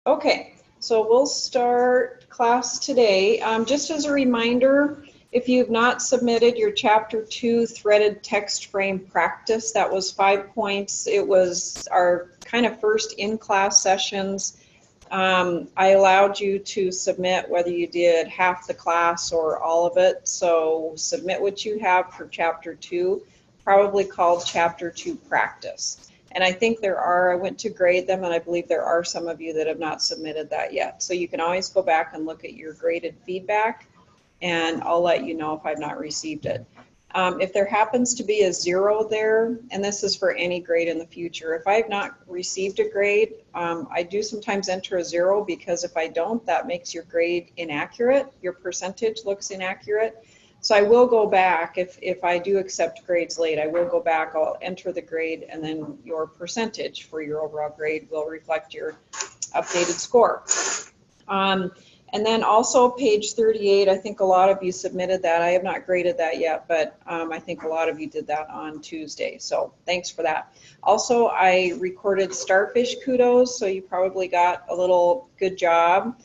Okay, so we'll start class today. Just as a reminder, if you've not submitted your Chapter 2 threaded text frame practice, that was 5 points. It was our kind of first in-class sessions. I allowed you to submit whether you did half the class or all of it. So submit what you have for Chapter 2, probably called Chapter 2 Practice. And I think I went to grade them, and I believe there are some of you that have not submitted that yet. So you can always go back and look at your graded feedback, and I'll let you know if I've not received it. If there happens to be a 0 there, and this is for any grade in the future, if I have not received a grade, I do sometimes enter a 0 because if I don't, that makes your grade inaccurate. Your percentage looks inaccurate. So I will go back, if I do accept grades late, I will go back, I'll enter the grade, and then your percentage for your overall grade will reflect your updated score. And then also page 38, I think a lot of you submitted that. I have not graded that yet, but I think a lot of you did that on Tuesday. So thanks for that. Also, I recorded Starfish kudos, so you probably got a little good job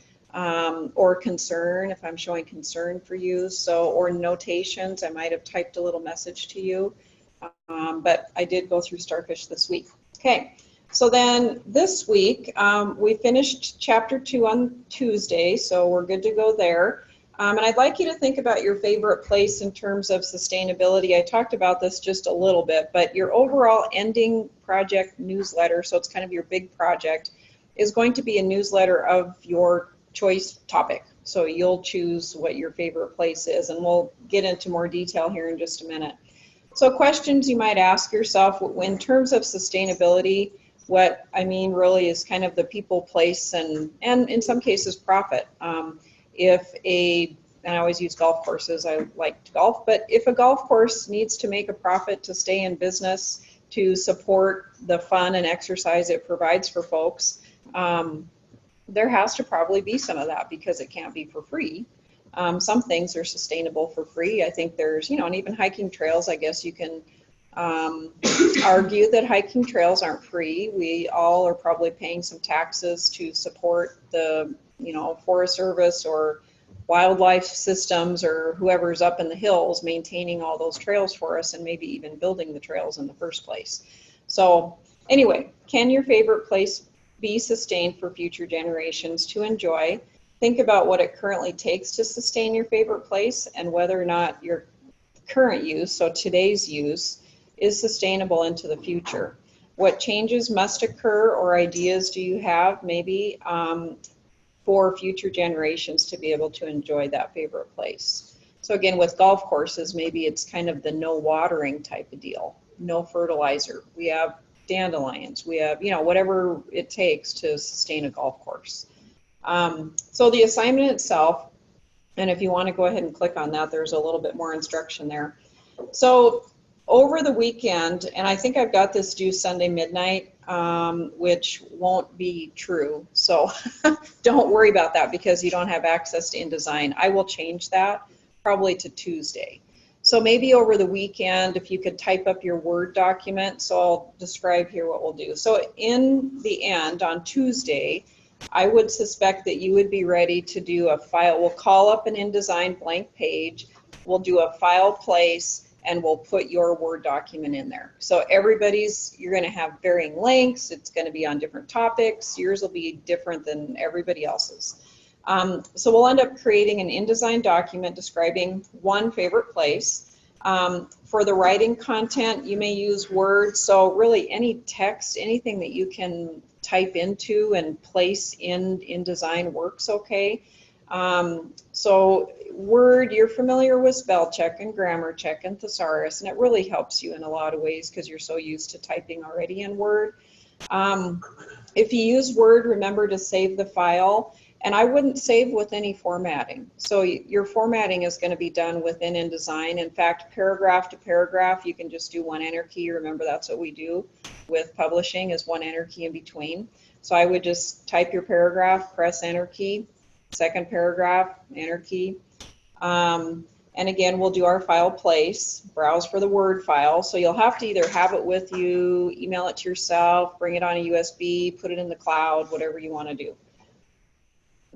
or concern if I'm showing concern for you. So, or notations, I might have typed a little message to you, but I did go through Starfish this week. Okay. So then this week, we finished Chapter 2 on Tuesday, so we're good to go there. And I'd like you to think about your favorite place in terms of sustainability. I talked about this just a little bit, but your overall ending project newsletter, so it's kind of your big project, is going to be a newsletter of your choice topic. So you'll choose what your favorite place is, and we'll get into more detail here in just a minute. So questions you might ask yourself in terms of sustainability. What I mean really is kind of the people, place, and in some cases profit. And I always use golf courses, I like to golf, but if a golf course needs to make a profit to stay in business, to support the fun and exercise it provides for folks, there has to probably be some of that because it can't be for free. Some things are sustainable for free. I think there's, and even hiking trails, I guess you can argue that hiking trails aren't free. We all are probably paying some taxes to support the, Forest Service or wildlife systems or whoever's up in the hills maintaining all those trails for us and maybe even building the trails in the first place. So anyway, can your favorite place be sustained for future generations to enjoy? Think about what it currently takes to sustain your favorite place and whether or not your current use, so today's use, is sustainable into the future. What changes must occur or ideas do you have maybe for future generations to be able to enjoy that favorite place? So again, with golf courses, maybe it's kind of the no watering type of deal, no fertilizer. We have dandelions, we have, whatever it takes to sustain a golf course. So the assignment itself, and if you want to go ahead and click on that, there's a little bit more instruction there. So over the weekend, and I think I've got this due Sunday midnight, which won't be true. So don't worry about that because you don't have access to InDesign. I will change that probably to Tuesday. So maybe over the weekend, if you could type up your Word document. So I'll describe here what we'll do. So in the end, on Tuesday, I would suspect that you would be ready to do a file. We'll call up an InDesign blank page. We'll do a file place, and we'll put your Word document in there. So you're going to have varying lengths. It's going to be on different topics. Yours will be different than everybody else's. So we'll end up creating an InDesign document describing one favorite place. For the writing content, you may use Word. So really any text, anything that you can type into and place in InDesign works okay. So Word, you're familiar with spell check and grammar check and thesaurus, and it really helps you in a lot of ways because you're so used to typing already in Word. If you use Word, remember to save the file, and I wouldn't save with any formatting. So your formatting is going to be done within InDesign. In fact, paragraph to paragraph, you can just do one enter key. Remember, that's what we do with publishing is one enter key in between. So I would just type your paragraph, press enter key, second paragraph, enter key. And again, we'll do our file place, browse for the Word file. So you'll have to either have it with you, email it to yourself, bring it on a USB, put it in the cloud, whatever you want to do.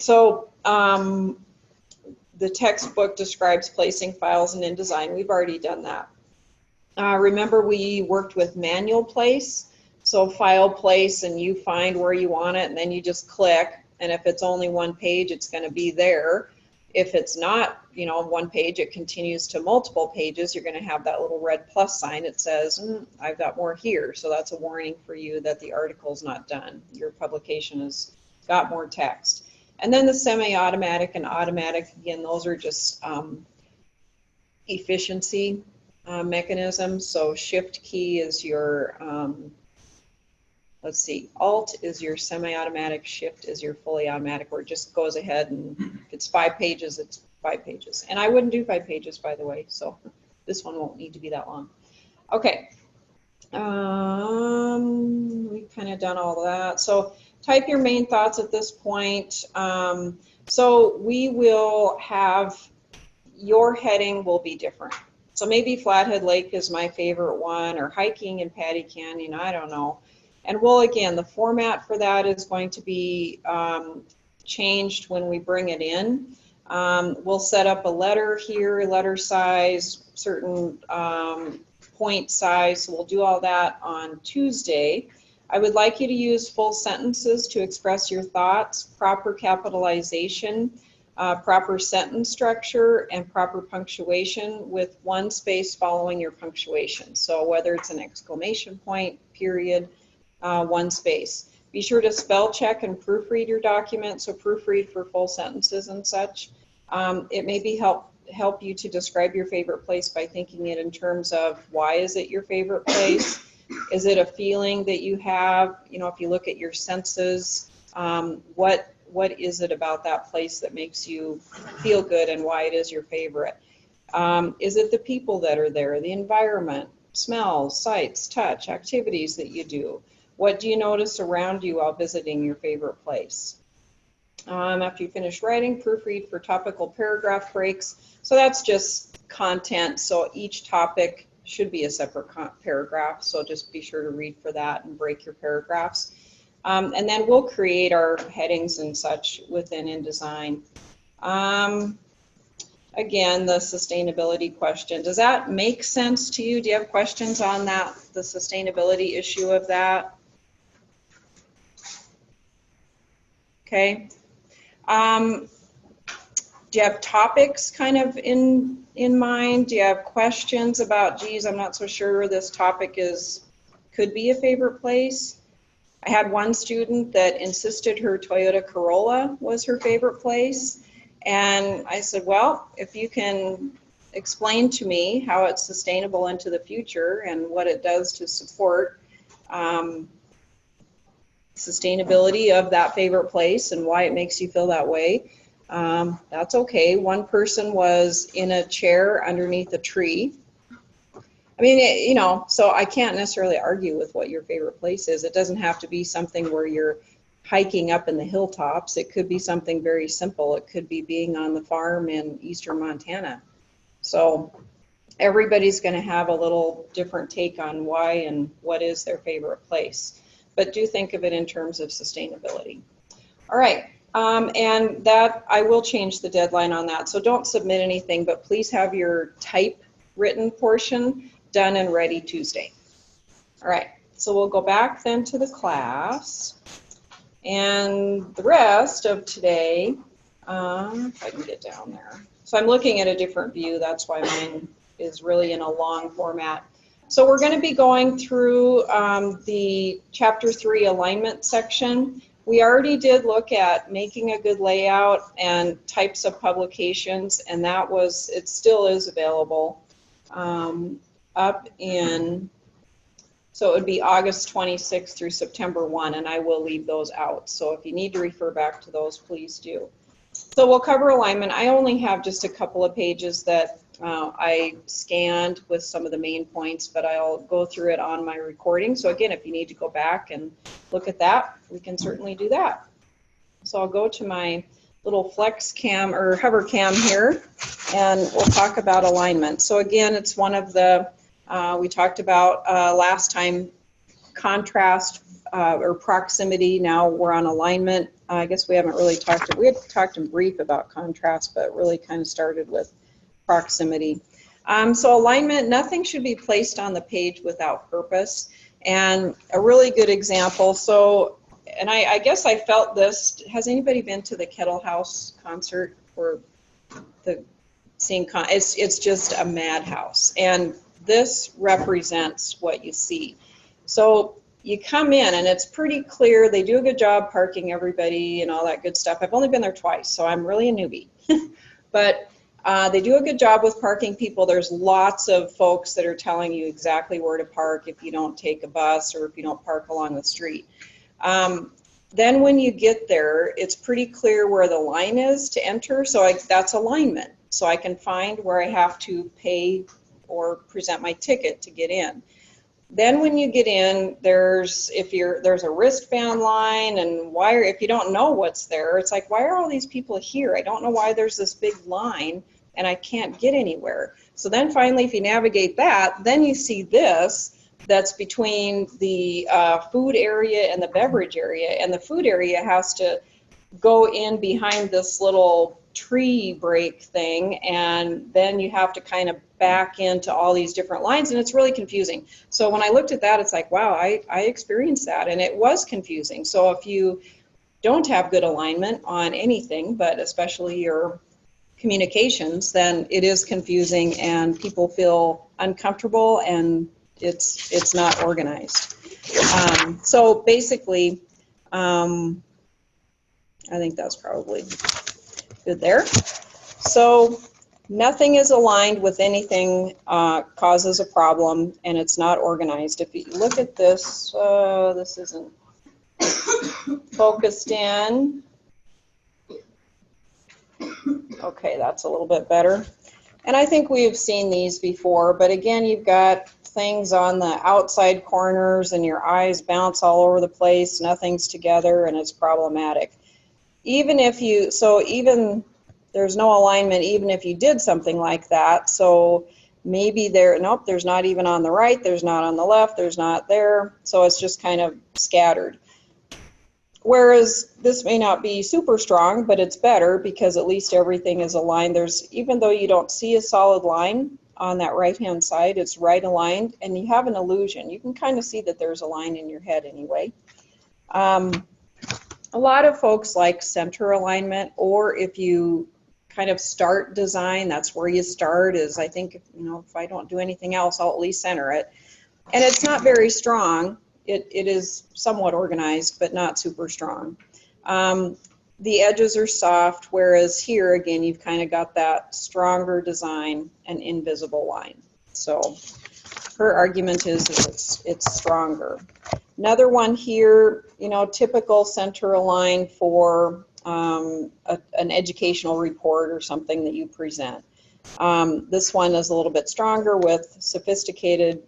So the textbook describes placing files in InDesign. We've already done that. Remember, we worked with manual place. So file place, and you find where you want it, and then you just click. And if it's only one page, it's going to be there. If it's not, you know, one page, it continues to multiple pages. You're going to have that little red plus sign. It says, I've got more here. So that's a warning for you that the article's not done. Your publication has got more text. And then the semi-automatic and automatic, again, those are just efficiency mechanisms. So shift key is your, let's see, alt is your semi-automatic, shift is your fully automatic, where it just goes ahead, and if it's 5 pages, it's 5 pages. And I wouldn't do 5 pages, by the way, so this one won't need to be that long. Okay, we've kind of done all that. So type your main thoughts at this point. So we will have, your heading will be different. So maybe Flathead Lake is my favorite one, or hiking in Patty Canyon, I don't know. And we'll, again, the format for that is going to be changed when we bring it in. We'll set up a letter here, letter size, certain point size. So we'll do all that on Tuesday. I would like you to use full sentences to express your thoughts, proper capitalization, proper sentence structure, and proper punctuation with 1 space following your punctuation. So whether it's an exclamation point, period, 1 space. Be sure to spell check and proofread your document, so proofread for full sentences and such. It may be help you to describe your favorite place by thinking it in terms of, why is it your favorite place? Is it a feeling that you have? You know, if you look at your senses, what is it about that place that makes you feel good, and why it is your favorite? Is it the people that are there, the environment, smells, sights, touch, activities that you do? What do you notice around you while visiting your favorite place? After you finish writing, proofread for topical paragraph breaks. So that's just content. So each topic should be a separate paragraph. So just be sure to read for that and break your paragraphs. And then we'll create our headings and such within InDesign. Again, the sustainability question. Does that make sense to you? Do you have questions on that, the sustainability issue of that? Okay. Do you have topics kind of in mind? Do you have questions about, geez, I'm not so sure this topic could be a favorite place? I had one student that insisted her Toyota Corolla was her favorite place. And I said, well, if you can explain to me how it's sustainable into the future and what it does to support sustainability of that favorite place and why it makes you feel that way, that's okay. One person was in a chair underneath a tree. I mean, you know, so I can't necessarily argue with what your favorite place is. It doesn't have to be something where you're hiking up in the hilltops. It could be something very simple. It could be being on the farm in eastern Montana. So everybody's going to have a little different take on why and what is their favorite place. But do think of it in terms of sustainability. All right. And that, I will change the deadline on that. So don't submit anything, but please have your typewritten portion done and ready Tuesday. All right. So we'll go back then to the class. And the rest of today, if I can get down there. So I'm looking at a different view. That's why mine is really in a long format. So we're going to be going through the Chapter 3 alignment section. We already did look at making a good layout and types of publications, and that was, it still is available up in, so it would be August 26th through September 1, and I will leave those out. So if you need to refer back to those, please do. So we'll cover alignment. I only have just a couple of pages that I scanned with some of the main points, but I'll go through it on my recording. So again, if you need to go back and look at that, we can certainly do that. So I'll go to my little flex cam or hover cam here, and we'll talk about alignment. So again, it's one of the, we talked about last time, contrast or proximity. Now we're on alignment. I guess we haven't really talked, we had talked in brief about contrast, but really kind of started with proximity. So alignment, nothing should be placed on the page without purpose. And a really good example, so, and I guess I felt this, has anybody been to the Kettle House concert or the seeing, it's just a madhouse. And this represents what you see. So you come in and it's pretty clear, they do a good job parking everybody and all that good stuff. I've only been there twice, so I'm really a newbie. But they do a good job with parking people. There's lots of folks that are telling you exactly where to park if you don't take a bus or if you don't park along the street. Then when you get there, it's pretty clear where the line is to enter, so that's alignment. So I can find where I have to pay or present my ticket to get in. Then when you get in, there's a wristband line, and if you don't know what's there, it's like, why are all these people here? I don't know why there's this big line and I can't get anywhere. So then finally, if you navigate that, then you see this that's between the food area and the beverage area, and the food area has to go in behind this little tree break thing, and then you have to kind of back into all these different lines, and it's really confusing. So when I looked at that, it's like, wow, I experienced that, and it was confusing. So if you don't have good alignment on anything, but especially your communications, then it is confusing and people feel uncomfortable and it's not organized. So basically, I think that's probably good there. So nothing is aligned with anything causes a problem, and it's not organized. If you look at this, this isn't focused in. Okay, that's a little bit better. And I think we've seen these before, but again, you've got things on the outside corners and your eyes bounce all over the place, nothing's together, and it's problematic. Even there's no alignment even if you did something like that. So maybe nope, there's not even on the right, there's not on the left, there's not there. So it's just kind of scattered. Whereas this may not be super strong, but it's better because at least everything is aligned. Even though you don't see a solid line on that right-hand side, it's right aligned, and you have an illusion. You can kind of see that there's a line in your head anyway. A lot of folks like center alignment, or if you kind of start design, that's where you start, is I think, if I don't do anything else, I'll at least center it. And it's not very strong. It is somewhat organized, but not super strong. The edges are soft, whereas here, again, you've kind of got that stronger design and invisible line. So her argument is it's stronger. Another one here, typical center align for an educational report or something that you present. This one is a little bit stronger with sophisticated,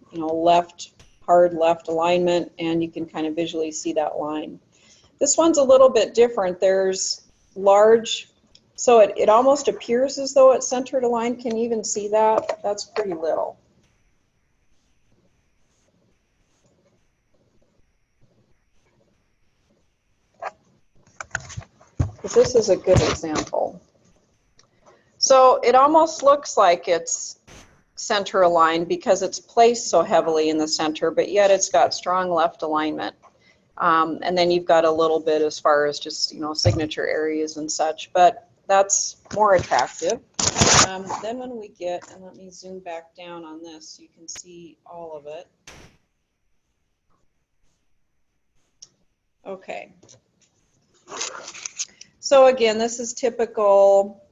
hard left alignment, and you can kind of visually see that line. This one's a little bit different. There's large, so it almost appears as though it's centered aligned. Can you even see that? That's pretty little. This is a good example. So it almost looks like it's center aligned because it's placed so heavily in the center, but yet it's got strong left alignment. And then you've got a little bit as far as just, signature areas and such, but that's more attractive. Then when we get, and let me zoom back down on this so you can see all of it. Okay. So again, this is typical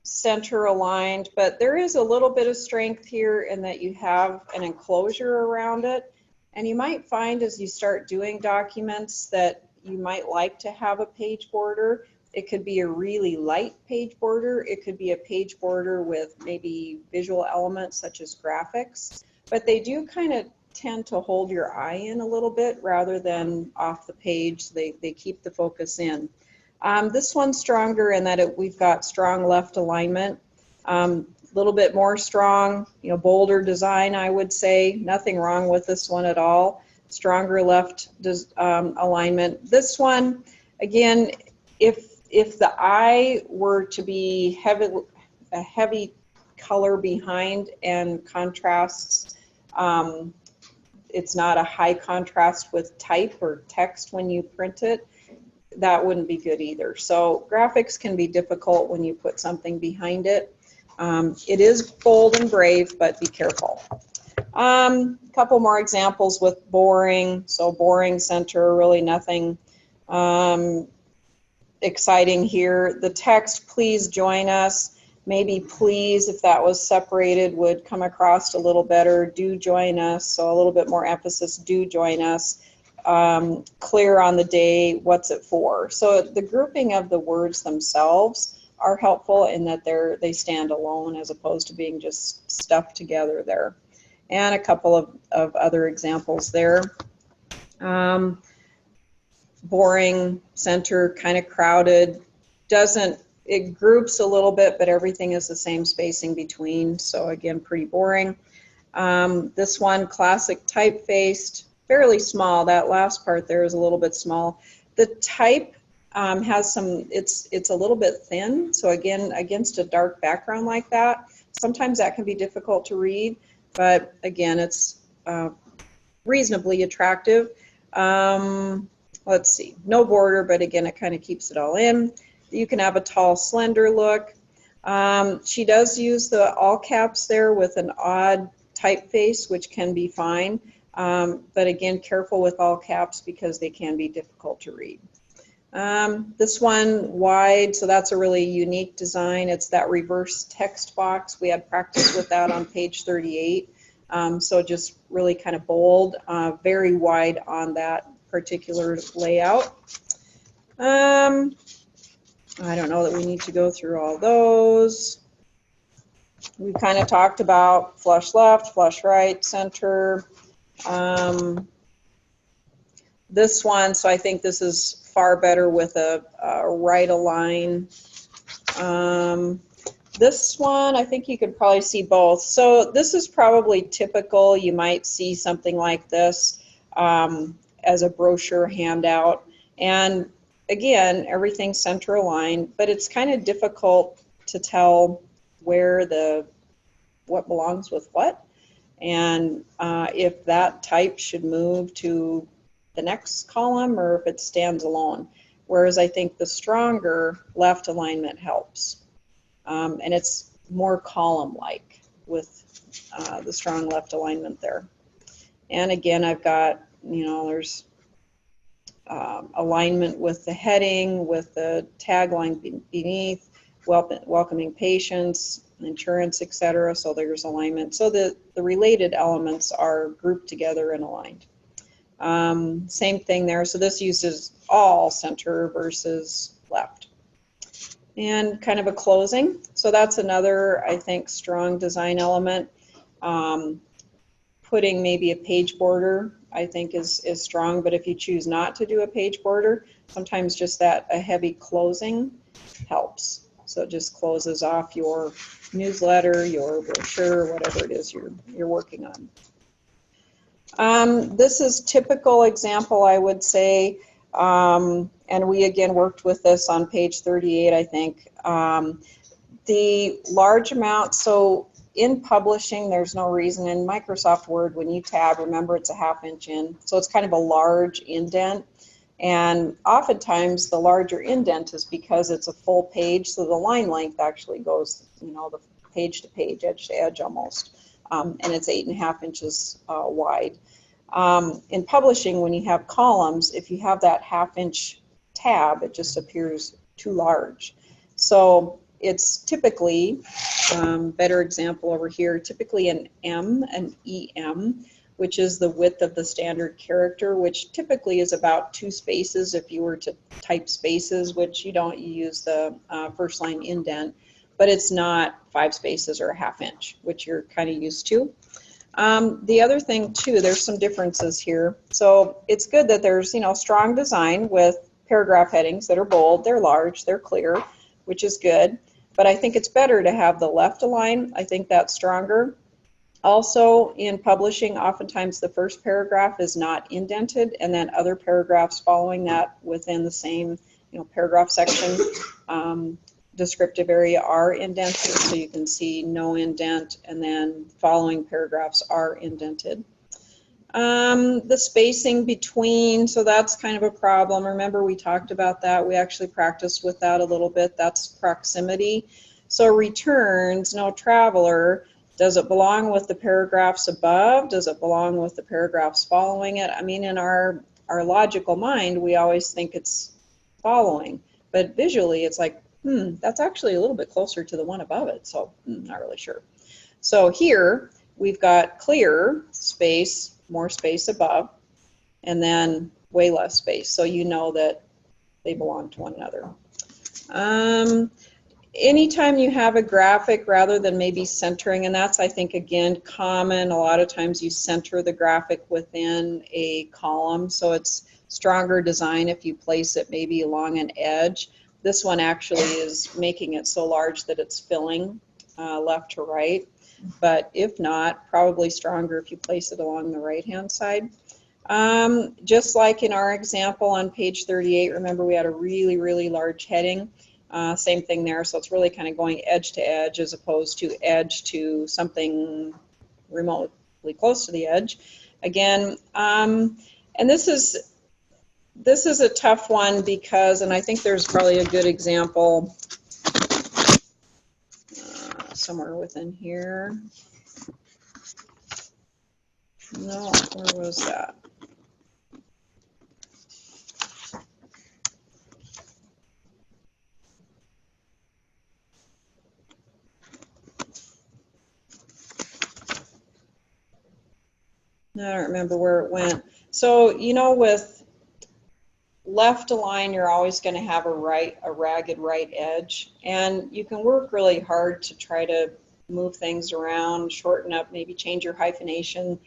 center aligned, but there is a little bit of strength here in that you have an enclosure around it. And you might find as you start doing documents that you might like to have a page border. It could be a really light page border. It could be a page border with maybe visual elements such as graphics, but they do kind of tend to hold your eye in a little bit rather than off the page. They keep the focus in. This one's stronger in that we've got strong left alignment, a little bit more strong, bolder design, I would say. Nothing wrong with this one at all. Stronger left alignment. This one, again, if the eye were to be a heavy color behind and contrasts, it's not a high contrast with type or text when you print it, that wouldn't be good either. So graphics can be difficult when you put something behind it. It is bold and brave, but be careful. A couple more examples with boring. So boring center, really nothing exciting here. The text, please join us. Maybe please, if that was separated, would come across a little better. Do join us, so a little bit more emphasis, do join us. Clear on the day, what's it for? So the grouping of the words themselves are helpful in that they stand alone as opposed to being just stuffed together there. And a couple of other examples there. Boring center, kind of crowded, it groups a little bit, but everything is the same spacing between, so again, pretty boring. This one, classic typefaced, fairly small. That last part there is a little bit small. The type has some, it's a little bit thin, so again, against a dark background like that, sometimes that can be difficult to read, but again, it's reasonably attractive. Let's see, no border, but again, it kind of keeps it all in. You can have a tall, slender look. She does use the all caps there with an odd typeface, which can be fine. But again, careful with all caps because they can be difficult to read. This one, wide, so that's a really unique design. It's that reverse text box. We had practice with that on page 38. So just really kind of bold, very wide on that particular layout. I don't know that we need to go through all those. We kind of talked about flush left, flush right, center. This one, so I think this is far better with a right align. This one, I think you could probably see both. So this is probably typical. You might see something like this as a brochure handout. And again, everything's center aligned, but it's kind of difficult to tell where what belongs with what, and if that type should move to the next column or if it stands alone. Whereas I think the stronger left alignment helps, and it's more column-like with the strong left alignment there. And again, I've got, there's alignment with the heading, with the tagline beneath, welcoming patients, insurance, etc. So there's alignment. So the related elements are grouped together and aligned. Same thing there. So this uses all center versus left. And kind of a closing. So that's another, I think, strong design element. Putting maybe a page border, I think, is strong, but if you choose not to do a page border, sometimes just a heavy closing helps. So it just closes off your newsletter, your brochure, whatever it is you're working on. This is typical example, I would say, and we again worked with this on page 38, I think. The large amount, so in publishing, there's no reason. In Microsoft Word, when you tab, remember it's a ½ inch in, so it's kind of a large indent. And oftentimes the larger indent is because it's a full page, so the line length actually goes, the page to page, edge to edge almost, and it's 8½ inches wide. In publishing, when you have columns, if you have that ½ inch tab, it just appears too large. So it's typically, better example over here, typically an M, an EM, which is the width of the standard character, which typically is about 2 spaces if you were to type spaces, which you don't, you use the first line indent, but it's not 5 spaces or a ½ inch, which you're kind of used to. The other thing too, there's some differences here. So it's good that there's, strong design with paragraph headings that are bold, they're large, they're clear, which is good. But I think it's better to have the left align. I think that's stronger. Also, in publishing, oftentimes the first paragraph is not indented, and then other paragraphs following that within the same paragraph section, descriptive area are indented, so you can see no indent, and then following paragraphs are indented. The spacing between, so that's kind of a problem. Remember, we talked about that. We actually practiced with that a little bit. That's proximity. So returns, no traveler. Does it belong with the paragraphs above? Does it belong with the paragraphs following it? I mean, in our logical mind, we always think it's following, but visually it's like, that's actually a little bit closer to the one above it, so not really sure. So here we've got clear space, more space above, and then way less space, so you know that they belong to one another. Anytime you have a graphic rather than maybe centering, and that's, I think, again, common. A lot of times you center the graphic within a column, so it's stronger design if you place it maybe along an edge. This one actually is making it so large that it's filling left to right, but if not, probably stronger if you place it along the right-hand side. Just like in our example on page 38, remember we had a really, really large heading. Same thing there, so it's really kind of going edge to edge as opposed to edge to something remotely close to the edge. Again, and this is a tough one because, and I think there's probably a good example somewhere within here. No, where was that? I don't remember where it went. So, with left align, you're always going to have a ragged right edge, and you can work really hard to try to move things around, shorten up, maybe change your hyphenation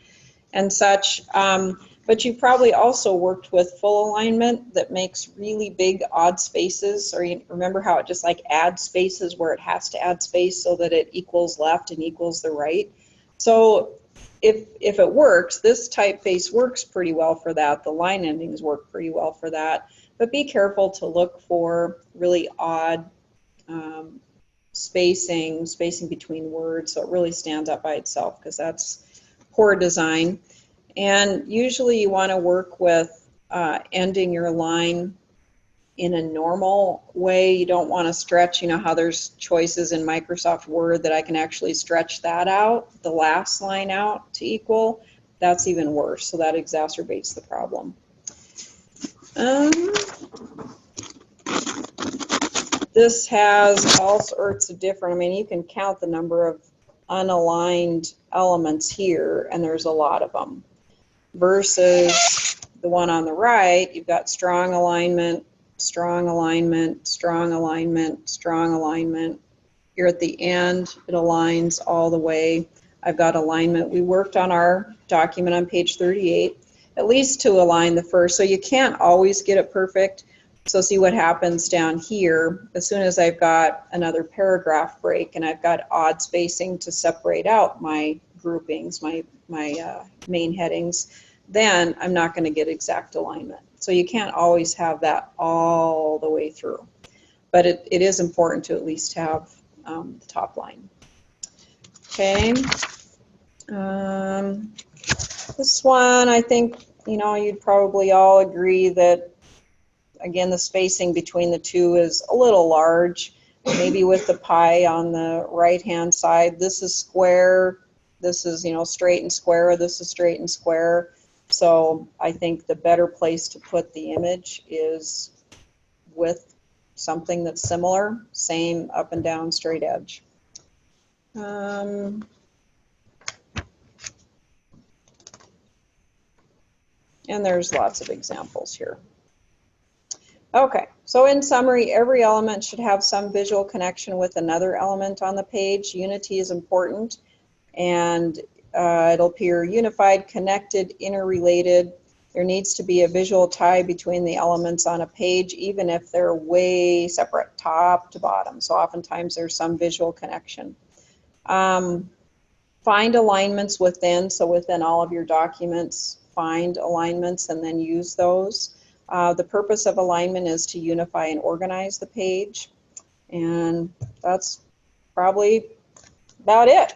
and such. But you probably also worked with full alignment that makes really big odd spaces, or you remember how it just like adds spaces where it has to add space so that it equals left and equals the right. So if it works, this typeface works pretty well for that. The line endings work pretty well for that. But be careful to look for really odd spacing between words so it really stands up by itself, because that's poor design. And usually you want to work with ending your line in a normal way. You don't want to stretch, how there's choices in Microsoft Word that I can actually stretch that out, the last line out to equal. That's even worse, so that exacerbates the problem. This has all sorts of different, you can count the number of unaligned elements here, and there's a lot of them. Versus the one on the right, you've got strong alignment, strong alignment, strong alignment, strong alignment. Here at the end, it aligns all the way. I've got alignment. We worked on our document on page 38, at least to align the first. So you can't always get it perfect. So see what happens down here. As soon as I've got another paragraph break and I've got odd spacing to separate out my groupings, my main headings, then I'm not going to get exact alignment. So you can't always have that all the way through. But it is important to at least have the top line. Okay. This one, I think, you'd probably all agree that, again, the spacing between the two is a little large. Maybe with the pie on the right-hand side, this is square, this is, straight and square, this is straight and square. So I think the better place to put the image is with something that's similar, same up and down straight edge. And there's lots of examples here. Okay, so in summary, every element should have some visual connection with another element on the page. Unity is important, and it'll appear unified, connected, interrelated. There needs to be a visual tie between the elements on a page, even if they're way separate, top to bottom. So oftentimes there's some visual connection. Find alignments within, so within all of your documents, find alignments and then use those. The purpose of alignment is to unify and organize the page. And that's probably about it.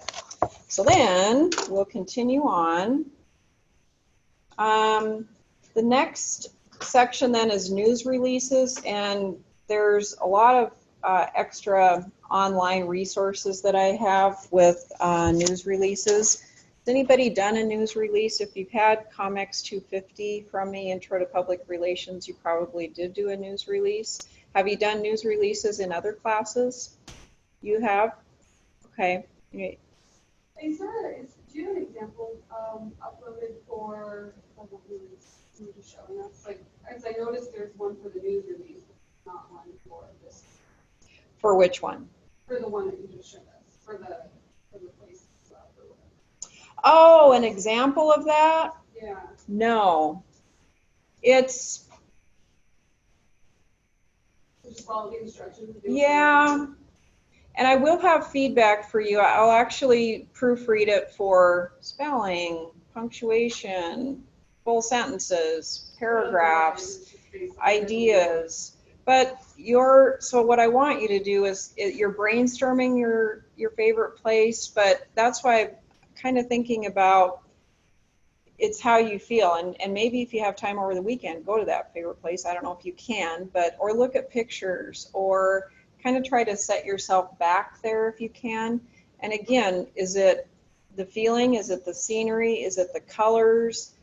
So then we'll continue on. The next section then is news releases, and there's a lot of extra online resources that I have with news releases. Has anybody done a news release? If you've had COMEX 250 from me, Intro to Public Relations, you probably did do a news release. Have you done news releases in other classes? You have? Okay. Is there, do you have an example uploaded for the release you were just showing us? Like, as I noticed, there's one for the news release, but not one for this. For which one? For the one that you just showed us, for the place. Oh, an example of that? Yeah. No. It's Just follow the instructions. yeah. And I will have feedback for you. I'll actually proofread it for spelling, punctuation, full sentences, paragraphs, ideas. But so what I want you to do is you're brainstorming your favorite place, but that's why I'm kind of thinking about it's how you feel. And maybe if you have time over the weekend, go to that favorite place. I don't know if you can, or look at pictures, or kind of try to set yourself back there if you can. And again, is it the feeling? Is it the scenery? Is it the colors?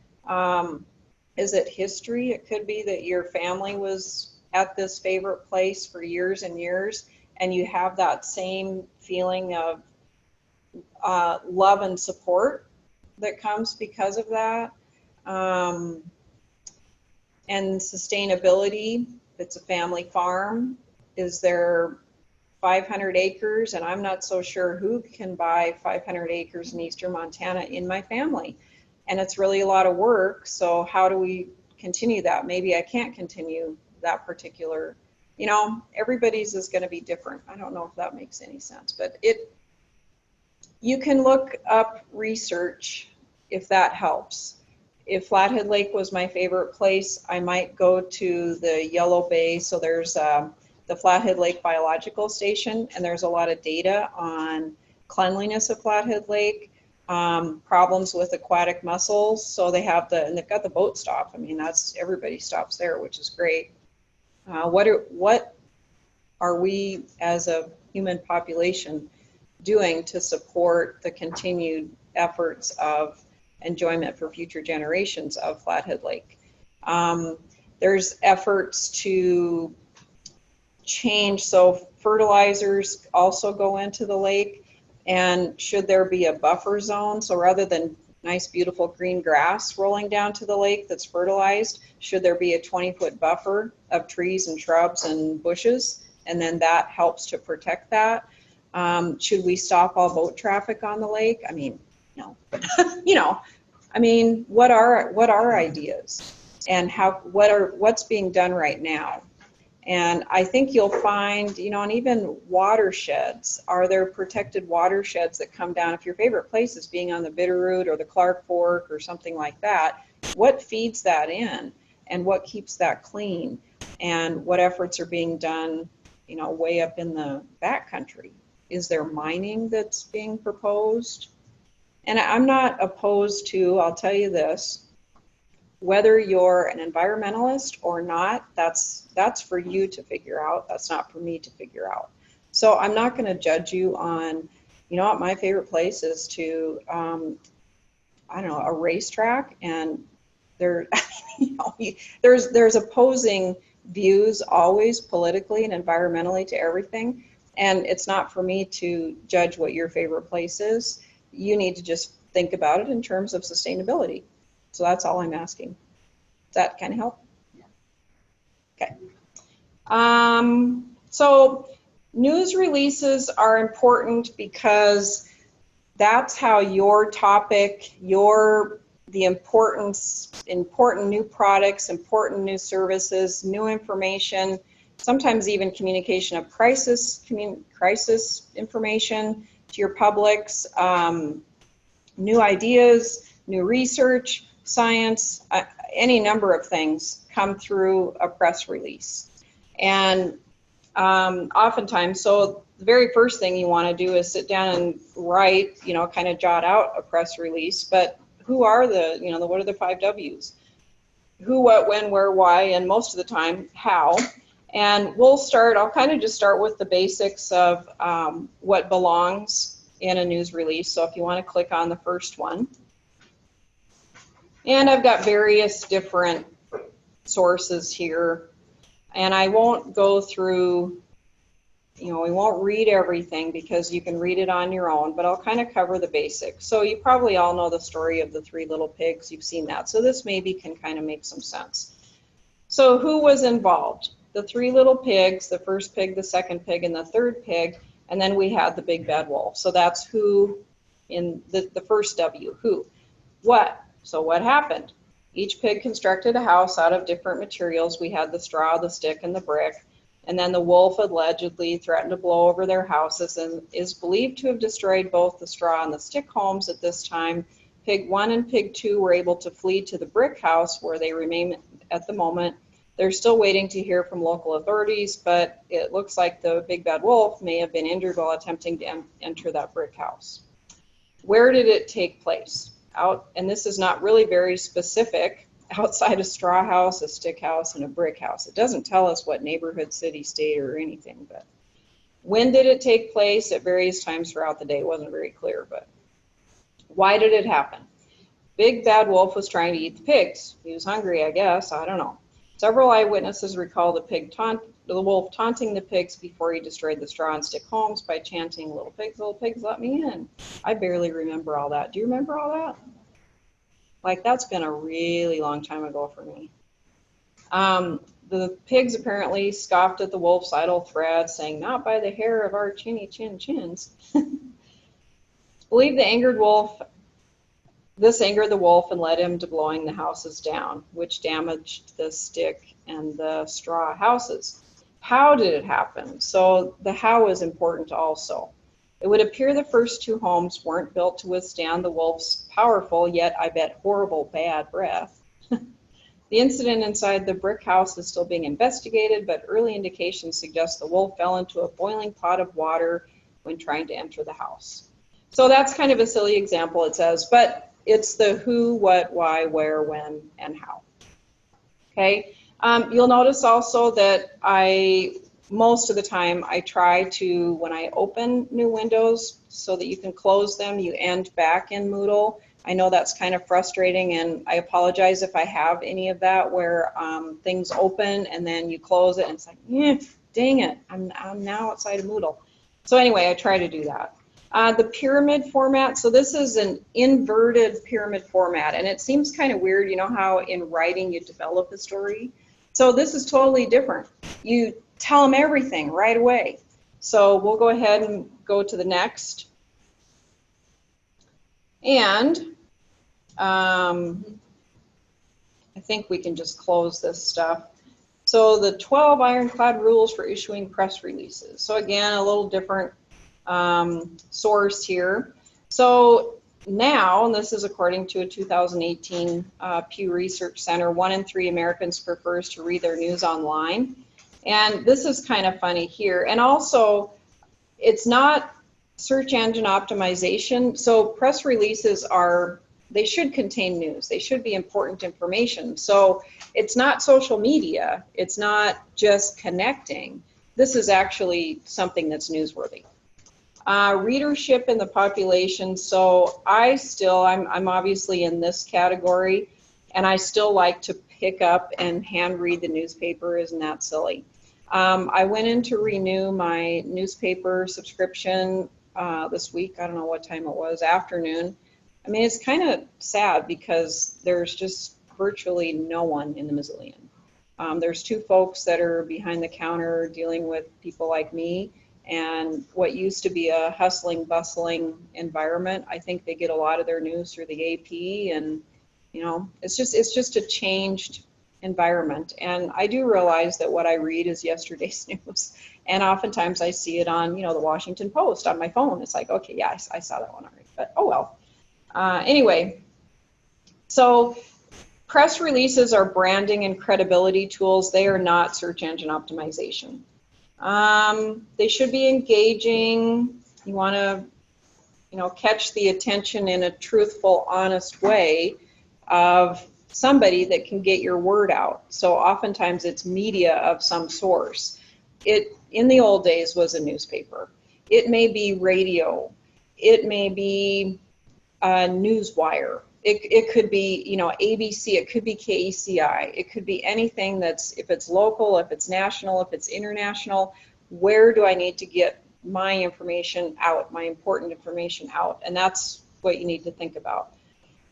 Is it history? It could be that your family was at this favorite place for years and years, and you have that same feeling of love and support that comes because of that. And sustainability, if it's a family farm, is there 500 acres? And I'm not so sure who can buy 500 acres in eastern Montana in my family. And it's really a lot of work. So how do we continue that? Maybe I can't continue that particular, everybody's is going to be different. I don't know if that makes any sense, but you can look up research if that helps. If Flathead Lake was my favorite place, I might go to the Yellow Bay. So there's the Flathead Lake Biological Station, and there's a lot of data on cleanliness of Flathead Lake, problems with aquatic mussels. So they have and they've got the boat stop. I mean, everybody stops there, which is great. What are we as a human population doing to support the continued efforts of enjoyment for future generations of Flathead Lake? There's efforts to change, so fertilizers also go into the lake, and should there be a buffer zone? So rather than nice beautiful green grass rolling down to the lake that's fertilized, should there be a 20-foot buffer of trees and shrubs and bushes? And then that helps to protect that. Should we stop all boat traffic on the lake? I mean, no. What are ideas, and what's being done right now? And I think you'll find, and even watersheds. Are there protected watersheds that come down? If your favorite place is being on the Bitterroot or the Clark Fork or something like that, what feeds that in, and what keeps that clean, and what efforts are being done, way up in the backcountry? Is there mining that's being proposed? And I'm not opposed to, I'll tell you this, whether you're an environmentalist or not, that's for you to figure out. That's not for me to figure out. So I'm not going to judge you on, what my favorite place is to, a racetrack, and there's opposing views always politically and environmentally to everything. And it's not for me to judge what your favorite place is. You need to just think about it in terms of sustainability. So that's all I'm asking. Does that kind of help? Yeah. Okay. So news releases are important because that's how your topic, the important new products, important new services, new information, sometimes even communication of crisis information to your publics, new ideas, new research, science. any number of things come through a press release. And oftentimes, so the very first thing you want to do is sit down and write, kind of jot out a press release. But who are what are the 5 W's? Who, what, when, where, why, and most of the time, how. And I'll kind of just start with the basics of what belongs in a news release. So if you want to click on the first one. And I've got various different sources here. And I won't go through, we won't read everything because you can read it on your own, but I'll kind of cover the basics. So you probably all know the story of the 3 little pigs. You've seen that. So this maybe can kind of make some sense. So who was involved? The 3 little pigs, the first pig, the second pig, and the third pig. And then we had the big bad wolf. So that's who in the first W. Who? What? So what happened? Each pig constructed a house out of different materials. We had the straw, the stick, and the brick. And then the wolf allegedly threatened to blow over their houses and is believed to have destroyed both the straw and the stick homes at this time. Pig 1 and pig 2 were able to flee to the brick house where they remain at the moment. They're still waiting to hear from local authorities, but it looks like the big bad wolf may have been injured while attempting to enter that brick house. Where did it take place? Out, and this is not really very specific, outside a straw house, a stick house, and a brick house. It doesn't tell us what neighborhood, city, state, or anything, but when did it take place? At various times throughout the day. It wasn't very clear, but why did it happen? Big bad wolf was trying to eat the pigs. He was hungry, I guess. I don't know. Several eyewitnesses recall the wolf taunting the pigs before he destroyed the straw and stick homes by chanting, little pigs, let me in." I barely remember all that. Do you remember all that? Like, that's been a really long time ago for me. The pigs apparently scoffed at the wolf's idle threat, saying, "Not by the hair of our chinny chin chins." It's believed this angered the wolf and led him to blowing the houses down, which damaged the stick and the straw houses. How did it happen? So the how is important also. It would appear the first 2 homes weren't built to withstand the wolf's powerful, yet I bet horrible, bad breath. The incident inside the brick house is still being investigated, but early indications suggest the wolf fell into a boiling pot of water when trying to enter the house. So that's kind of a silly example, it says, but it's the who, what, why, where, when, and how. Okay. You'll notice also that most of the time I try to, when I open new windows so that you can close them, you end back in Moodle. I know that's kind of frustrating, and I apologize if I have any of that where things open and then you close it and it's like, dang it, I'm now outside of Moodle. So anyway, I try to do that. The pyramid format, so this is an inverted pyramid format, and it seems kind of weird, you know how in writing you develop a story? So this is totally different. You tell them everything right away. So we'll go ahead and go to the next. And I think we can just close this stuff. So the 12 ironclad rules for issuing press releases. So again, a little different source here. So now, and this is according to a 2018 Pew Research Center, 1 in 3 Americans prefers to read their news online. And this is kind of funny here. And also, it's not search engine optimization. So press releases they should contain news. They should be important information. So it's not social media. It's not just connecting. This is actually something that's newsworthy. Readership in the population. So I'm obviously in this category, and I still like to pick up and hand read the newspaper. Isn't that silly? I went in to renew my newspaper subscription this week. I don't know what time it was, afternoon. I mean, it's kind of sad because there's just virtually no one in the Missoulian. There's 2 folks that are behind the counter dealing with people like me, and what used to be a hustling, bustling environment, I think they get a lot of their news through the AP, and you know, it's just a changed environment. And I do realize that what I read is yesterday's news, and oftentimes I see it on, the Washington Post on my phone. It's like, okay, yeah, I saw that one already, but oh well. Anyway, so Press releases are branding and credibility tools. They are not search engine optimization. They should be engaging. You want to, catch the attention in a truthful, honest way of somebody that can get your word out. So oftentimes it's media of some source. It, in the old days, was a newspaper. It may be radio. It may be a news wire. It could be, ABC. It could be KECI. It could be anything that's, if it's local, if it's national, if it's international, where do I need to get my information out, my important information out? And that's what you need to think about.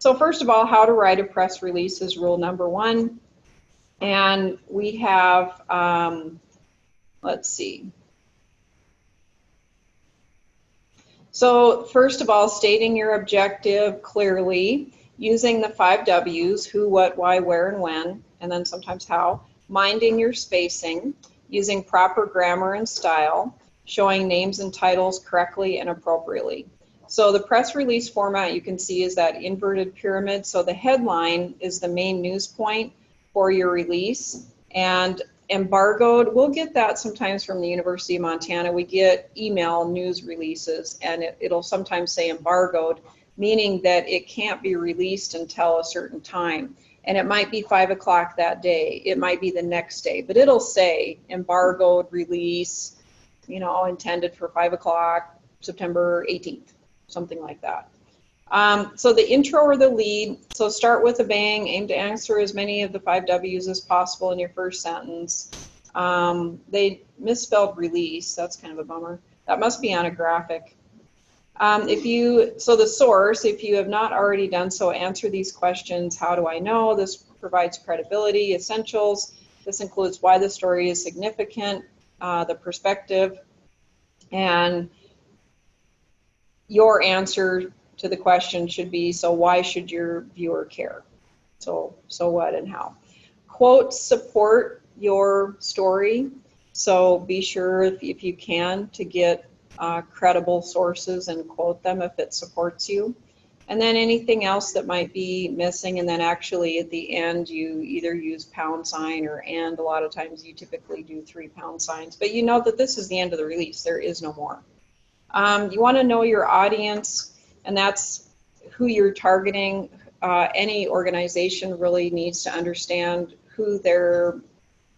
So first of all, how to write a press release is rule number 1. And we have, let's see. So first of all, stating your objective clearly, using the 5 W's, who, what, why, where, and when, and then sometimes how, minding your spacing, using proper grammar and style, showing names and titles correctly and appropriately. So the press release format you can see is that inverted pyramid. So the headline is the main news point for your release, and embargoed, we'll get that sometimes from the University of Montana. We get email news releases, and it'll sometimes say embargoed, meaning that it can't be released until a certain time. And it might be 5 o'clock that day. It might be the next day, but it'll say embargoed release, intended for 5 o'clock, September 18th, something like that. So the intro or the lead, so start with a bang, aim to answer as many of the 5 W's as possible in your first sentence. They misspelled release, that's kind of a bummer. That must be on a graphic. So the source, if you have not already done so, answer these questions. How do I know? This provides credibility. Essentials, this includes why the story is significant, the perspective, and your answer to the question should be, so why should your viewer care? So what and how. Quotes support your story, so be sure if you can to get credible sources and quote them if it supports you. And then anything else that might be missing, and then actually at the end you either use £sign or and. A lot of times you typically do 3 £signs, but you know that this is the end of the release. There is no more. You want to know your audience, and that's who you're targeting. Any organization really needs to understand who their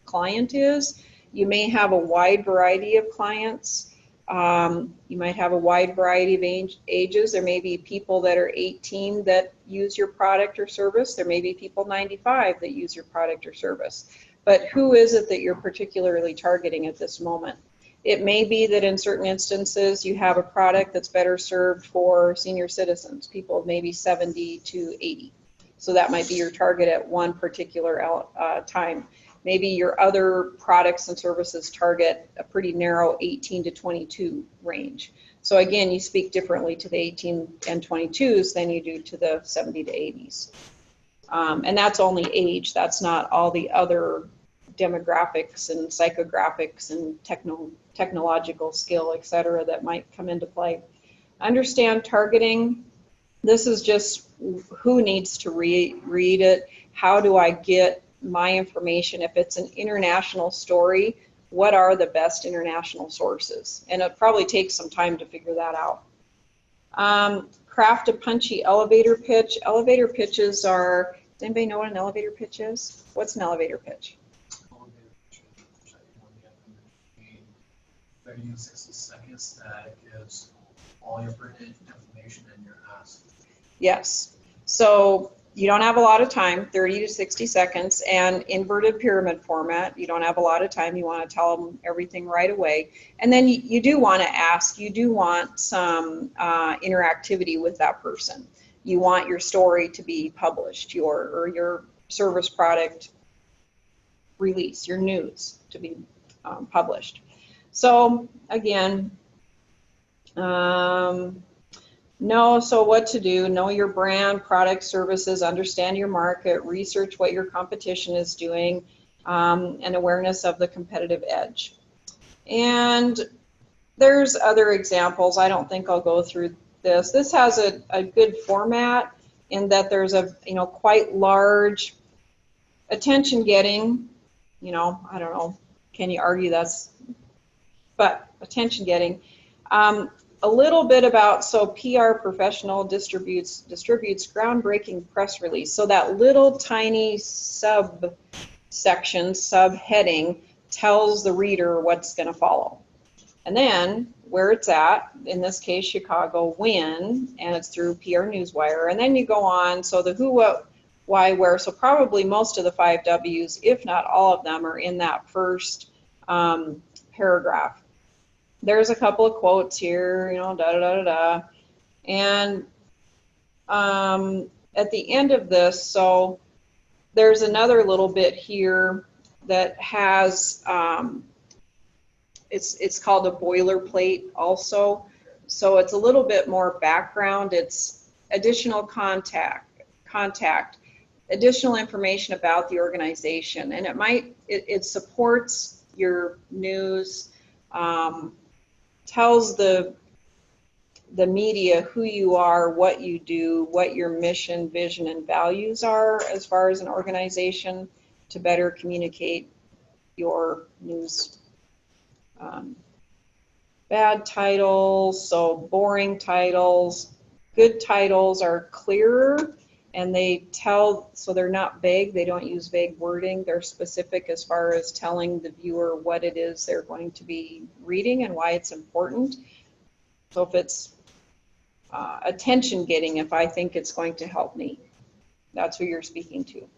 client is. You may have a wide variety of clients. You might have a wide variety of ages. There may be people that are 18 that use your product or service. There may be people 95 that use your product or service. But who is it that you're particularly targeting at this moment? It may be that in certain instances you have a product that's better served for senior citizens, people maybe 70 to 80. So that might be your target at one particular time. Maybe your other products and services target a pretty narrow 18 to 22 range. So again, you speak differently to the 18 and 22s than you do to the 70 to 80s. And that's only age. That's not all the other demographics and psychographics and technological skill, et cetera, that might come into play. Understand targeting. This is just who needs to read it. How do I get my information? If it's an international story, what are the best international sources? And it probably takes some time to figure that out. Craft a punchy elevator pitch. Elevator pitches are, does anybody know what an elevator pitch is? What's an elevator pitch? 30 to 60 seconds that gives all your pertinent information in your ask. Yes. So you don't have a lot of time, 30 to 60 seconds, and inverted pyramid format. You don't have a lot of time. You want to tell them everything right away. And then you do want to ask, you do want some interactivity with that person. You want your story to be published, or your service product release, your news to be published. So again, so what to do, know your brand, product, services, understand your market, research what your competition is doing, and awareness of the competitive edge. And there's other examples. I don't think I'll go through this. This has a good format in that there's a quite large Attention getting, you know, I don't know, can you argue that's, but attention getting. A little bit about, so PR professional distributes groundbreaking press release. So that little tiny subsection, subheading tells the reader what's going to follow. And then where it's at, in this case, Chicago, when, and it's through PR Newswire. And then you go on, so the who, what, why, where. So probably most of the 5 W's, if not all of them, are in that first paragraph. There's a couple of quotes here, you know, da da da da da. And at the end of this, so there's another little bit here that has, it's called a boilerplate also. So it's a little bit more background. It's additional contact, additional information about the organization. And it supports your news, tells the media who you are, what you do, what your mission, vision, and values are as far as an organization to better communicate your news. Bad titles, so boring titles. Good titles are clearer and they tell, so they're not vague, they don't use vague wording, they're specific as far as telling the viewer what it is they're going to be reading and why it's important. So if it's attention getting, if I think it's going to help me, that's who you're speaking to.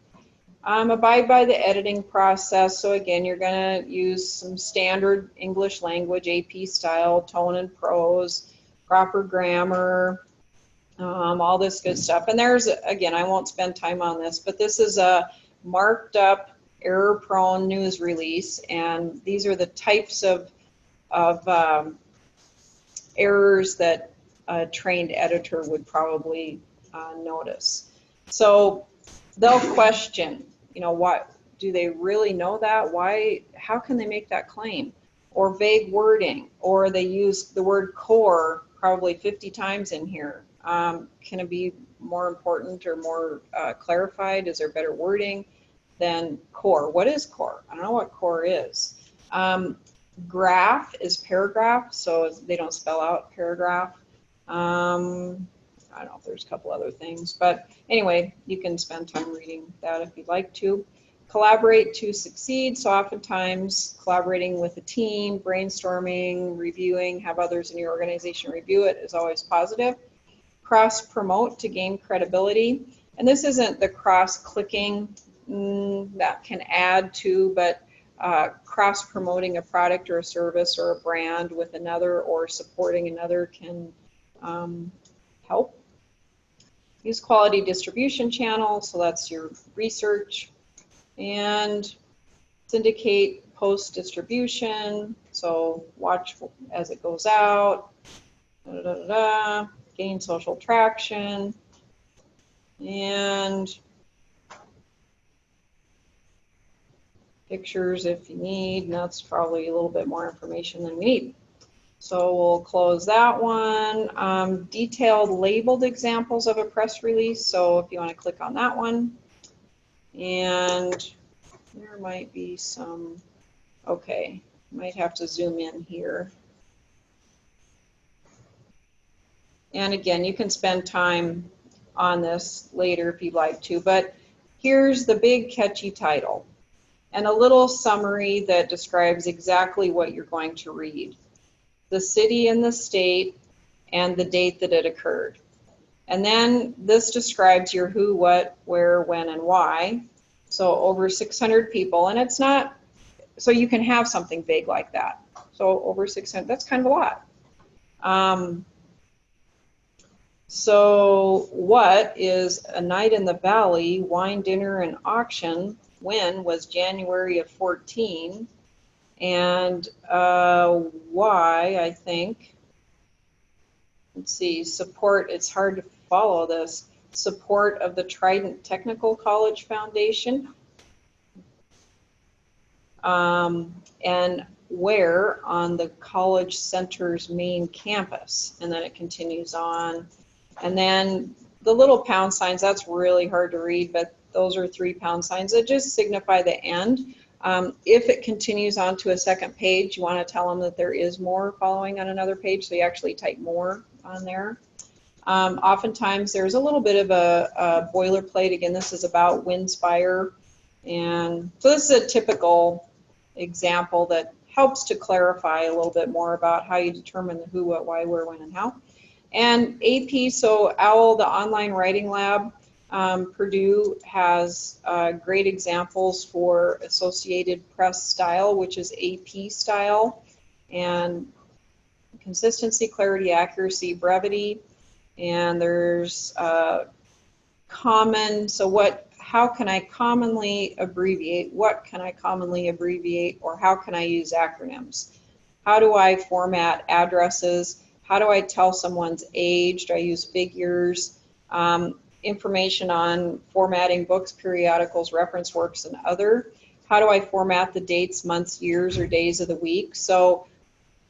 Abide by the editing process. So again, you're going to use some standard English language, AP style, tone and prose, proper grammar, all this good stuff. And there's, again, I won't spend time on this, but this is a marked up, error-prone news release, and these are the types of errors that a trained editor would probably notice. So they'll question, you know, what do they really know that? Why? How can they make that claim? Or vague wording, or they use the word core probably 50 times in here. Can it be more important or more clarified? Is there better wording than core? What is core? I don't know what core is. Graph is paragraph, so they don't spell out paragraph. I don't know if there's a couple other things, but anyway, you can spend time reading that if you'd like to. Collaborate to succeed. So oftentimes collaborating with a team, brainstorming, reviewing, have others in your organization review it is always positive. Cross-promote to gain credibility. And this isn't the cross-clicking that can add to, but cross-promoting a product or a service or a brand with another or supporting another can help. Use quality distribution channels, so that's your research. And syndicate post-distribution, so watch as it goes out. Gain social traction. And pictures if you need, and that's probably a little bit more information than we need. So we'll close that one. Detailed labeled examples of a press release. So if you want to click on that one. And there might be some, okay, might have to zoom in here. And again, you can spend time on this later if you'd like to, but here's the big catchy title and a little summary that describes exactly what you're going to read. The city and the state and the date that it occurred. And then this describes your who, what, where, when, and why. So over 600 people, and it's not, so you can have something vague like that. So over 600, that's kind of a lot. So what is a night in the valley, wine, dinner, and auction? When was January of 14. And why, I think, let's see, support, it's hard to follow this, support of the Trident Technical College Foundation, and where on the college center's main campus, and then it continues on. And then the little pound signs, that's really hard to read, but those are 3 pound signs that just signify the end. If it continues on to a second page, you want to tell them that there is more following on another page, so you actually type more on there. Oftentimes there's a little bit of a boilerplate. Again, this is about Windspire, and so this is a typical example that helps to clarify a little bit more about how you determine the who, what, why, where, when, and how. And AP, so OWL, the online writing lab, Purdue has great examples for Associated Press style, which is AP style, and consistency, clarity, accuracy, brevity. And there's common, so how can I commonly abbreviate? What can I commonly abbreviate? Or how can I use acronyms? How do I format addresses? How do I tell someone's age? Do I use figures? Information on formatting books, periodicals, reference works, and other. How do I format the dates, months, years, or days of the week? So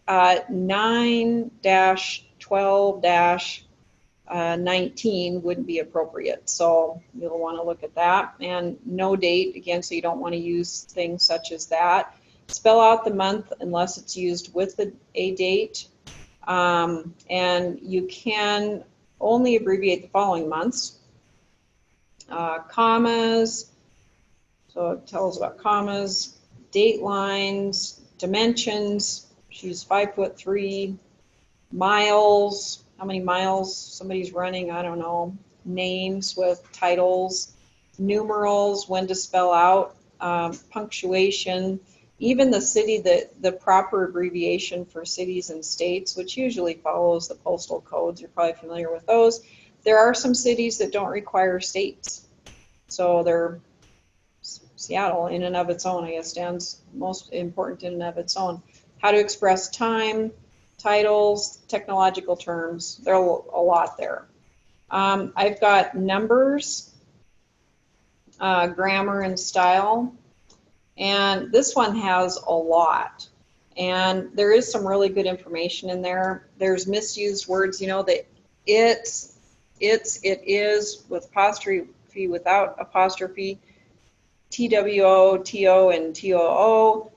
9-12-19 wouldn't be appropriate. So you'll want to look at that. And no date, again, so you don't want to use things such as that. Spell out the month unless it's used with a date. And you can only abbreviate the following months. Commas, so it tells about commas, date lines, dimensions. She's 5'3", miles, how many miles somebody's running, I don't know, names with titles, numerals, when to spell out, punctuation, even the city, the proper abbreviation for cities and states, which usually follows the postal codes. You're probably familiar with those. There are some cities that don't require states. So they're, Seattle in and of its own, I guess, stands most important in and of its own. How to express time, titles, technological terms. There are a lot there. I've got numbers, grammar and style, and this one has a lot. And there is some really good information in there. There's misused words, you know, that it is with apostrophe, without apostrophe, TWO, TO, and TOO.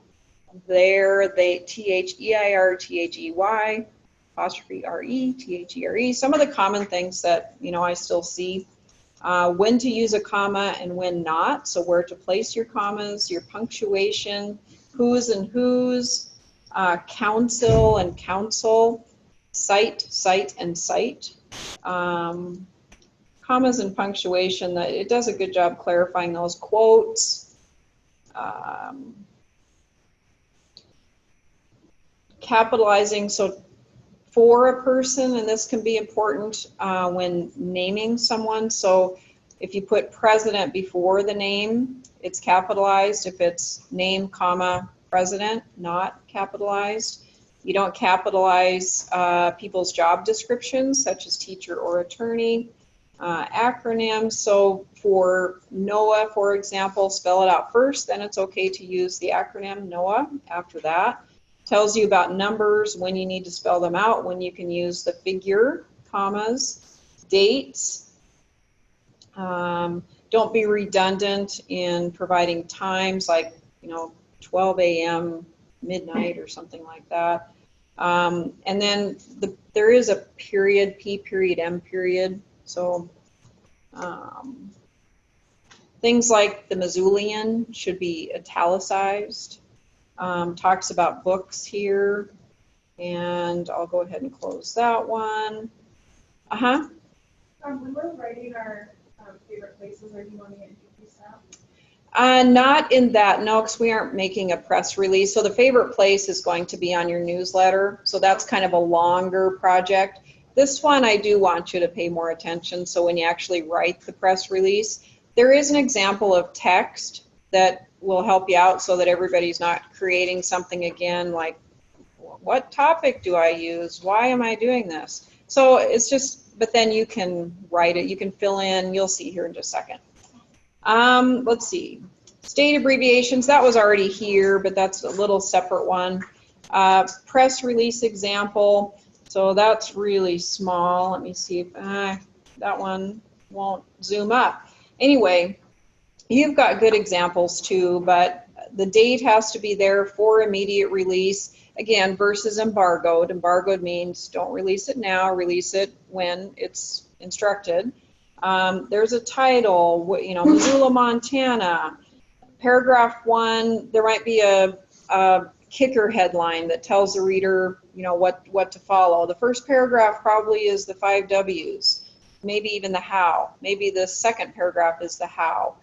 There, they THEIR, THEY, apostrophe RE, THERE. Some of the common things that, you know, I still see. When to use a comma and when not. So where to place your commas, your punctuation, whose and whose, counsel and counsel, cite, cite, and cite. Commas and punctuation, it does a good job clarifying those. Quotes, capitalizing, so for a person, and this can be important when naming someone. So if you put president before the name, it's capitalized. If it's name, comma, president, not capitalized. You don't capitalize people's job descriptions, such as teacher or attorney. Acronyms, so for NOAA, for example, spell it out first, then it's okay to use the acronym NOAA after that. Tells you about numbers, when you need to spell them out, when you can use the figure, commas, dates. Don't be redundant in providing times, like, you know, 12 a.m., midnight, or something like that. And then there is a period, P period, M period. So things like the Missoulian should be italicized. Talks about books here, and I'll go ahead and close that one. When we're writing our favorite places, are you wanting to introduce that? Not in that, no, because we aren't making a press release. So the favorite place is going to be on your newsletter. So that's kind of a longer project. This one, I do want you to pay more attention. So when you actually write the press release, there is an example of text that will help you out so that everybody's not creating something again like, what topic do I use? Why am I doing this? So it's just, but then you can write it, you can fill in, you'll see here in just a second. Let's see, state abbreviations, that was already here, but that's a little separate one. Press release example, so that's really small. Let me see if that one won't zoom up. Anyway, You've got good examples too, but the date has to be there for immediate release. Again, versus embargoed. Embargoed means don't release it now, release it when it's instructed. There's a title, you know, Missoula, Montana. Paragraph 1, there might be a kicker headline that tells the reader, you know, what to follow. The first paragraph probably is the 5 W's, maybe even the how. Maybe the second paragraph is the how.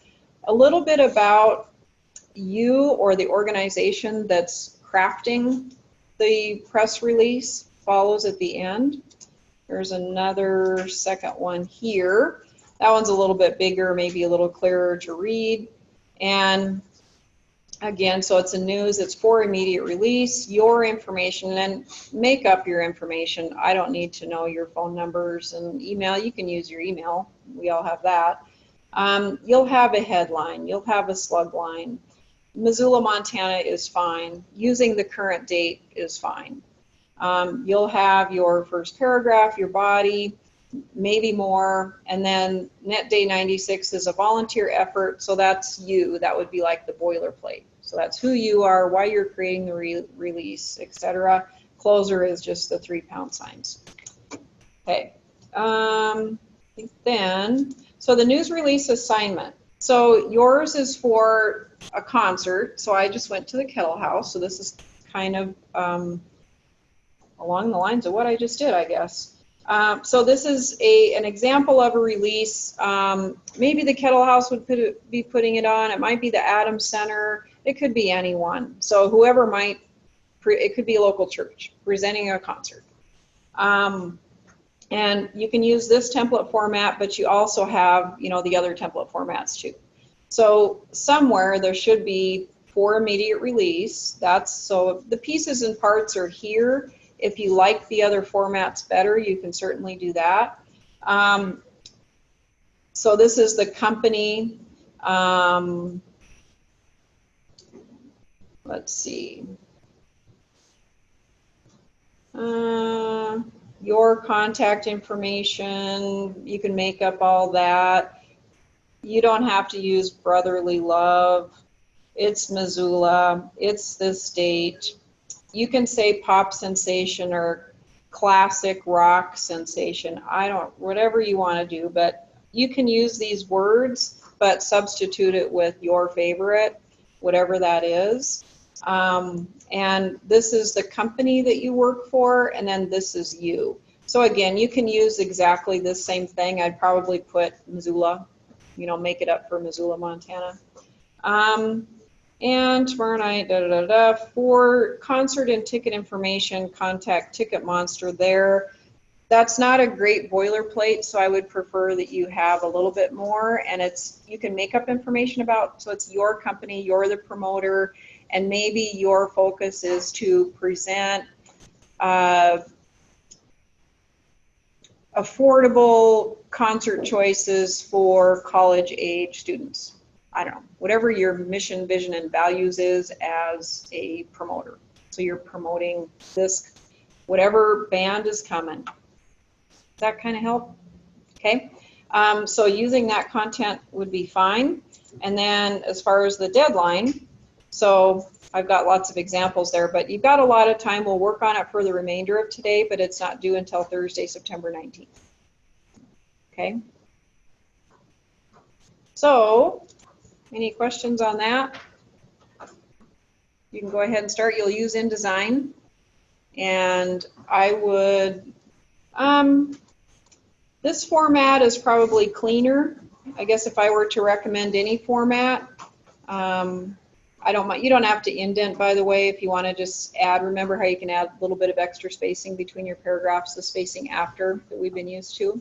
A little bit about you or the organization that's crafting the press release follows at the end. There's another second one here. That one's a little bit bigger, maybe a little clearer to read. And again, so it's a news, it's for immediate release, your information, and make up your information. I don't need to know your phone numbers and email. You can use your email. We all have that. You'll have a headline. You'll have a slug line. Missoula, Montana is fine. Using the current date is fine. You'll have your first paragraph, your body, maybe more, and then Net Day 96 is a volunteer effort, so that's you. That would be like the boilerplate. So that's who you are, why you're creating the release, etc. Closer is just the 3-pound signs. Okay. I think then, so the news release assignment. So yours is for a concert. So I just went to the Kettle House. So this is kind of along the lines of what I just did, I guess. So this is an example of a release. Maybe the Kettle House would be putting it on. It might be the Adams Center. It could be anyone. So whoever might, it could be a local church presenting a concert. And you can use this template format, but you also have, you know, the other template formats too. So somewhere there should be for immediate release. That's, so the pieces and parts are here. If you like the other formats better, you can certainly do that. So this is the company. Let's see. Your contact information, you can make up all that. You don't have to use brotherly love. It's Missoula. It's this date. You can say pop sensation or classic rock sensation. Whatever you want to do, but you can use these words, but substitute it with your favorite, whatever that is. And this is the company that you work for, and then this is you. So again, you can use exactly the same thing. I'd probably put Missoula, you know, make it up for Missoula, Montana. And tomorrow night, for concert and ticket information, contact Ticket Monster there. That's not a great boilerplate, so I would prefer that you have a little bit more, and you can make up information about, so it's your company, you're the promoter, and maybe your focus is to present affordable concert choices for college-age students. I don't know, whatever your mission, vision, and values is as a promoter. So you're promoting this, whatever band is coming. Does that kind of help? Okay. So using that content would be fine. And then as far as the deadline, so I've got lots of examples there, but you've got a lot of time. We'll work on it for the remainder of today, but it's not due until Thursday, September 19th. Okay. So any questions on that? You can go ahead and start. You'll use InDesign. And I would, this format is probably cleaner. I guess if I were to recommend any format, I don't mind. You don't have to indent, by the way, if you want to just add. Remember how you can add a little bit of extra spacing between your paragraphs, the spacing after that we've been used to.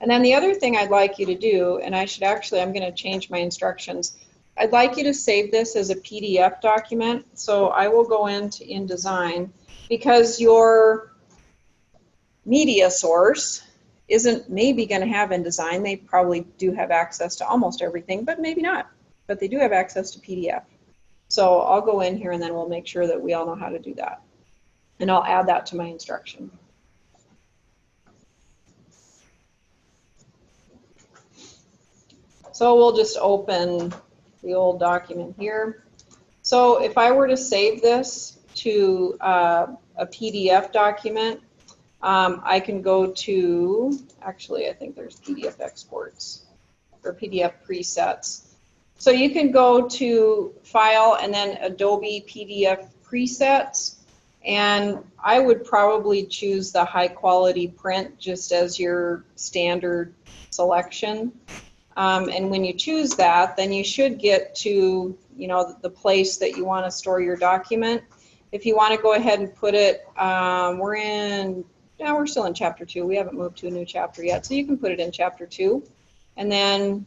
And then the other thing I'd like you to do, and I'm going to change my instructions. I'd like you to save this as a PDF document. So I will go into InDesign, because your media source isn't maybe going to have InDesign. They probably do have access to almost everything, but maybe not. But they do have access to PDF. So I'll go in here and then we'll make sure that we all know how to do that. And I'll add that to my instruction. So we'll just open the old document here. So if I were to save this to a PDF document, I can go to, actually I think there's PDF exports or PDF presets. So you can go to File and then Adobe PDF presets, and I would probably choose the high quality print just as your standard selection. And when you choose that, then you should get to, you know, the place that you want to store your document. If you want to go ahead and put it, we're still in chapter 2. We haven't moved to a new chapter yet, so you can put it in chapter 2, and then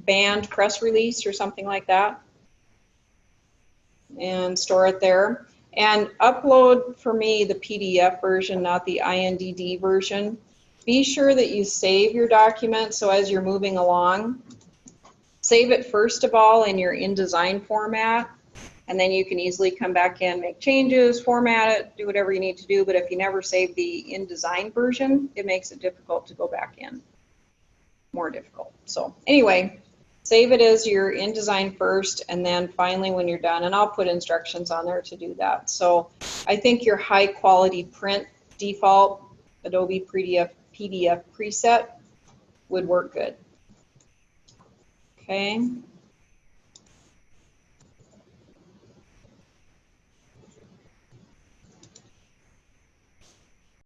banned press release or something like that, and store it there. And upload for me the PDF version, not the INDD version. Be sure that you save your document, so as you're moving along, save it first of all in your InDesign format, and then you can easily come back in, make changes, format it, do whatever you need to do. But if you never save the InDesign version, it makes it difficult to go back in, more difficult. So anyway, save it as your InDesign first, and then finally when you're done, and I'll put instructions on there to do that. So I think your high quality print default Adobe PDF preset would work good. Okay.